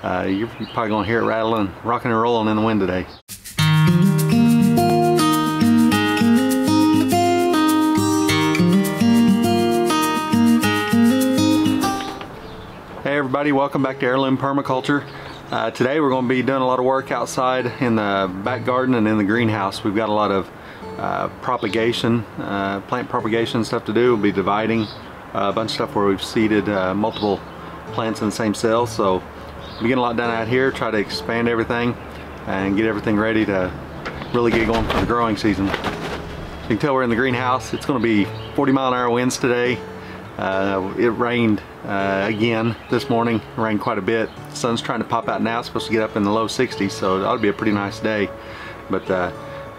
You're probably gonna hear it rattling, rocking and rolling in the wind today. Hey everybody, welcome back to Heirloom Permaculture. Today we're going to be doing a lot of work outside in the back garden and in the greenhouse. We've got a lot of propagation, plant propagation stuff to do. We'll be dividing a bunch of stuff where we've seeded multiple plants in the same cell. So we're getting a lot done out here, try to expand everything and get everything ready to really get going for the growing season. You can tell we're in the greenhouse. It's going to be 40-mile-an-hour winds today. It rained again this morning. It rained quite a bit. The sun's trying to pop out now. It's supposed to get up in the low 60s, so it ought to be a pretty nice day. But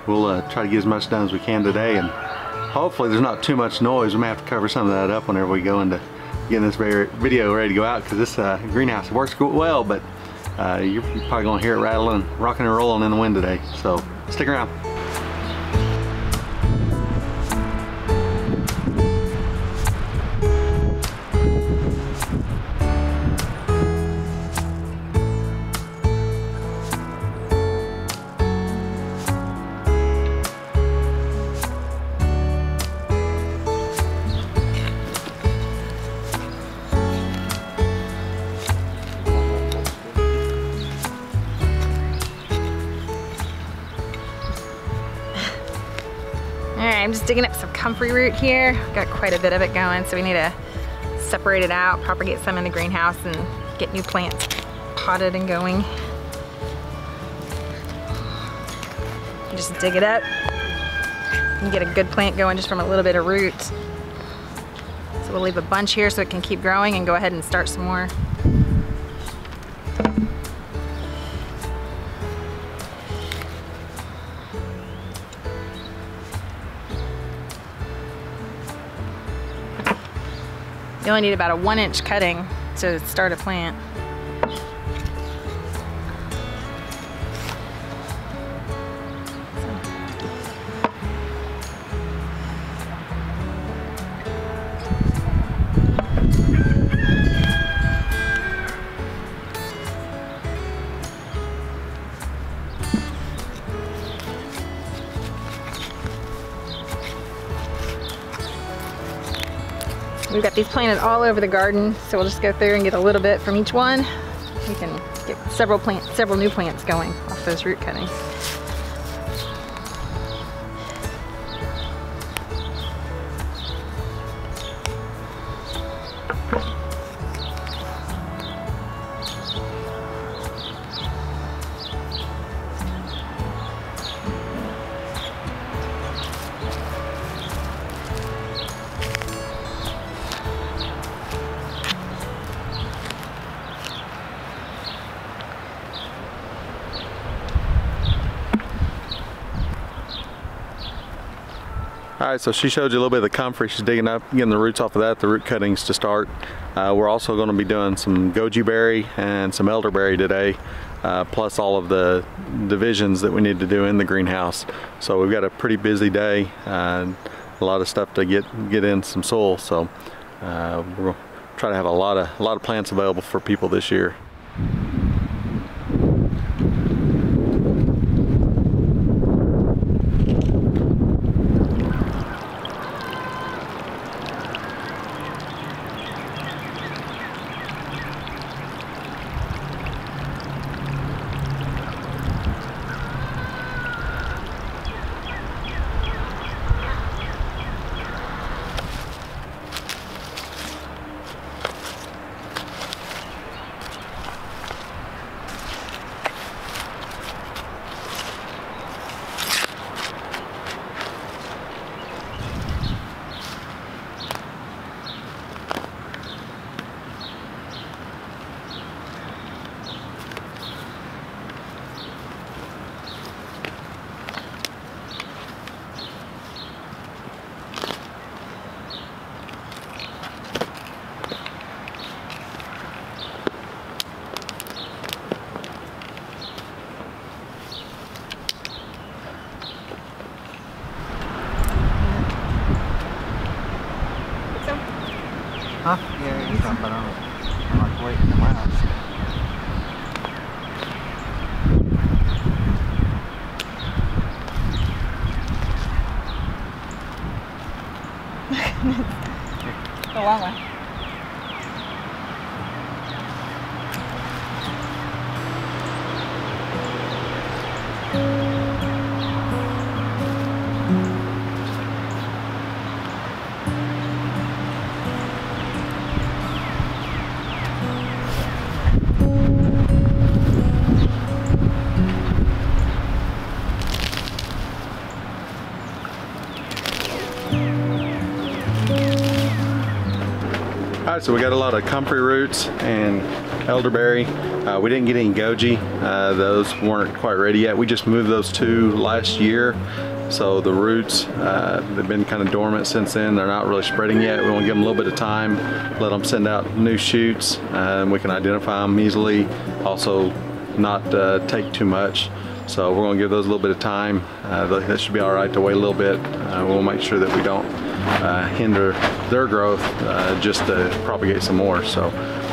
we'll try to get as much done as we can today, and hopefully there's not too much noise. We may have to cover some of that up whenever we go into getting this video ready to go out, because this greenhouse works well, but you're probably going to hear it rattling, rocking and rolling in the wind today. So stick around. Alright, I'm just digging up some comfrey root here. Got quite a bit of it going, so we need to separate it out, propagate some in the greenhouse, and get new plants potted and going. Just dig it up and get a good plant going just from a little bit of root. So we'll leave a bunch here so it can keep growing and go ahead and start some more. You only need about a 1-inch cutting to start a plant. We've got these planted all over the garden, so we'll just go through and get a little bit from each one. We can get several new plants going off those root cuttings. Alright, so she showed you a little bit of the comfrey. She's digging up, getting the roots off of that, the root cuttings to start. We're also going to be doing some goji berry and some elderberry today, plus all of the divisions that we need to do in the greenhouse. So we've got a pretty busy day and a lot of stuff to get in some soil. So we'll try to have a lot of plants available for people this year. So we got a lot of comfrey roots and elderberry. We didn't get any goji. Those weren't quite ready yet. We just moved those two last year. So the roots, they've been kind of dormant since then. They're not really spreading yet. We want to give them a little bit of time, let them send out new shoots, and we can identify them easily. Also, not take too much. So we're going to give those a little bit of time. That should be all right to wait a little bit. We'll make sure that we don't hinder their growth just to propagate some more. So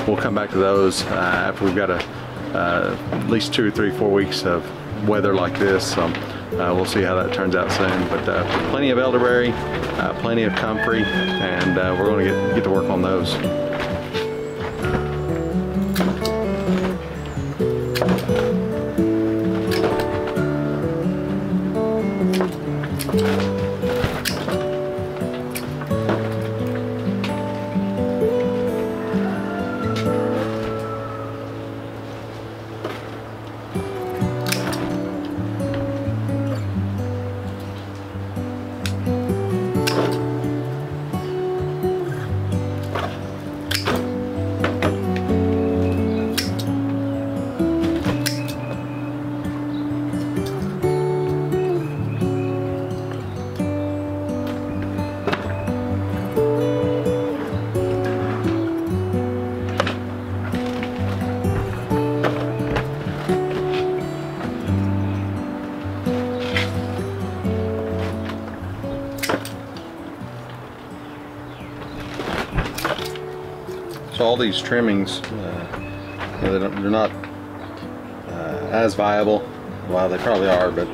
we'll come back to those after we've got at least 2 or 3, 4 weeks of weather like this. So we'll see how that turns out soon. But plenty of elderberry, plenty of comfrey, and we're going to get to work on those. So all these trimmings, they're not as viable. Well, they probably are, but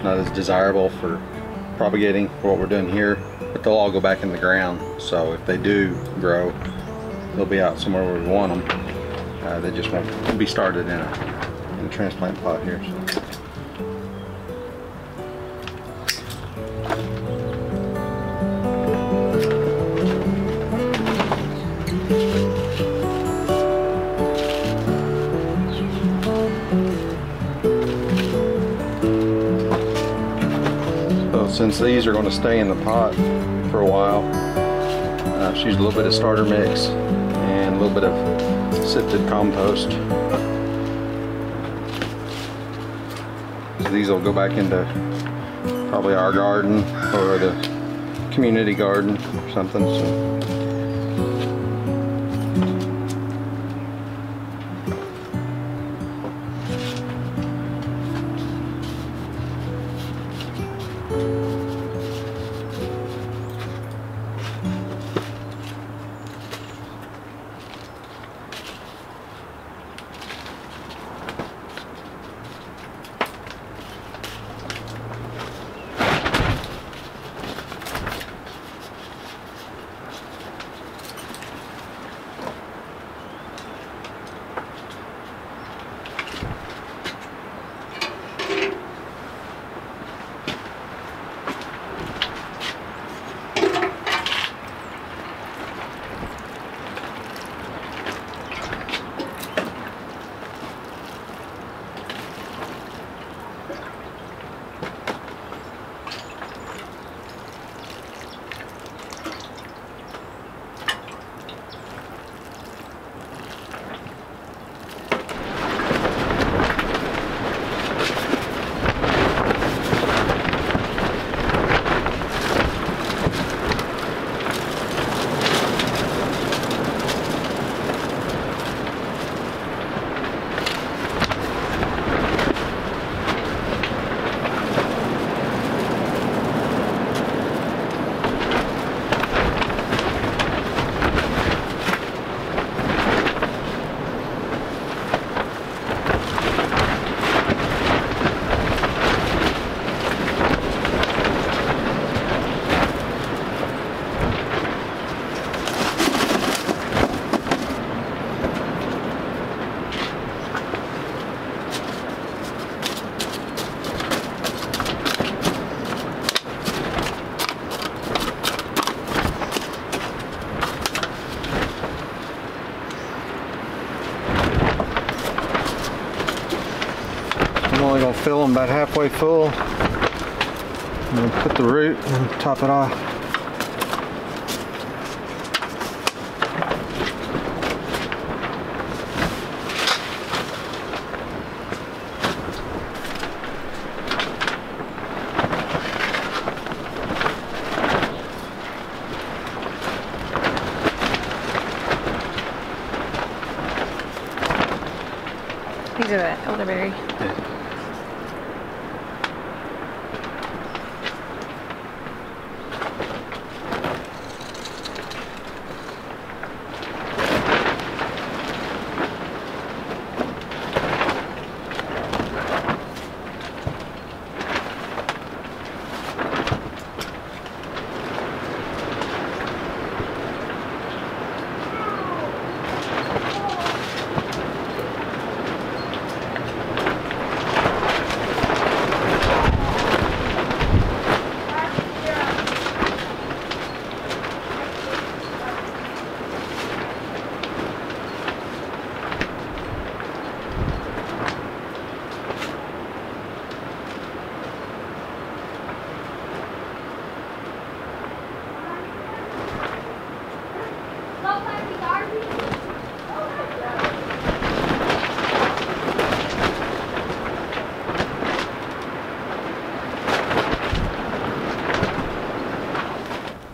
not as desirable for propagating for what we're doing here. But they'll all go back in the ground. So if they do grow, they'll be out somewhere where we want them. They just won't be started in a transplant pot here. So. Since these are going to stay in the pot for a while, just use a little bit of starter mix and a little bit of sifted compost. So these will go back into probably our garden or the community garden or something. So. only going to fill them about halfway full. I'm going to put the root and top it off. These are the elderberry. Yeah.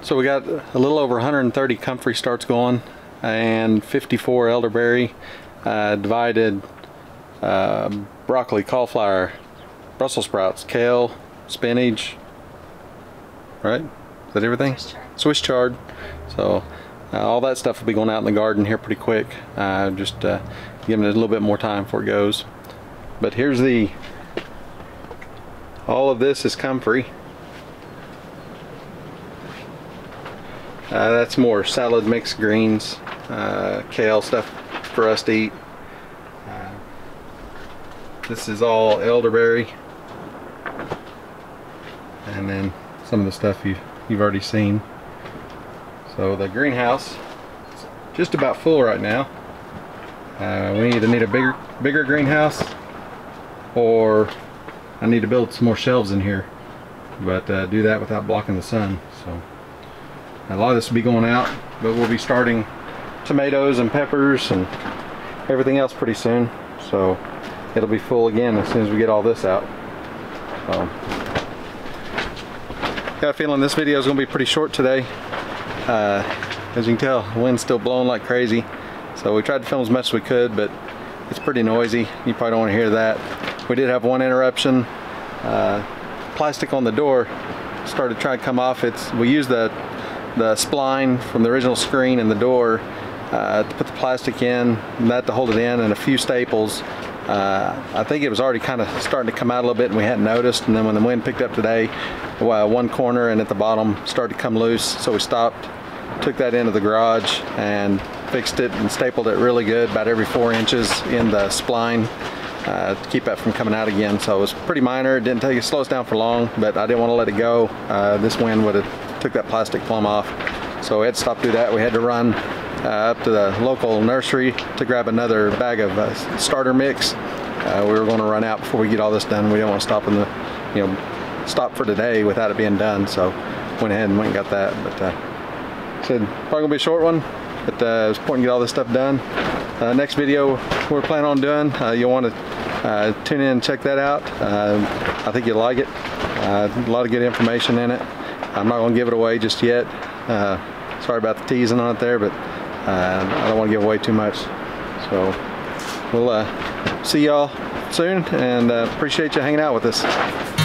So we got a little over 130 comfrey starts going and 54 elderberry, divided broccoli, cauliflower, Brussels sprouts, kale, spinach, right? Is that everything? Swiss chard. So all that stuff will be going out in the garden here pretty quick. Just giving it a little bit more time before it goes. But here's all of this is comfrey. That's more salad mixed greens, kale stuff for us to eat. This is all elderberry, and then some of the stuff you've already seen. So the greenhouse is just about full right now. We either need a bigger greenhouse, or I need to build some more shelves in here, but do that without blocking the sun. So a lot of this will be going out, but we'll be starting tomatoes and peppers and everything else pretty soon. So it'll be full again as soon as we get all this out. So, got a feeling this video is going to be pretty short today. As you can tell, the wind's still blowing like crazy. So we tried to film as much as we could, but it's pretty noisy. You probably don't want to hear that. We did have one interruption. Plastic on the door started trying to come off. We used the spline from the original screen in the door to put the plastic in, and that to hold it in, and a few staples. I think it was already kind of starting to come out a little bit and we hadn't noticed, and then when the wind picked up today, one corner and at the bottom started to come loose, so we stopped, took that into the garage and fixed it and stapled it really good about every 4 inches in the spline to keep that from coming out again. So it was pretty minor. It didn't slow us down for long, but I didn't want to let it go. This wind would have took that plastic plumb off, so we had to stop do that. We had to run up to the local nursery to grab another bag of starter mix. We were going to run out before we get all this done. We didn't want to stop stop for today without it being done, so went ahead and went and got that. But said probably gonna be a short one, but it was important to get all this stuff done. Next video we're planning on doing, you'll want to tune in and check that out. I think you'll like it. A lot of good information in it. I'm not going to give it away just yet. Sorry about the teasing on it there, but I don't want to give away too much. So we'll see y'all soon, and appreciate you hanging out with us.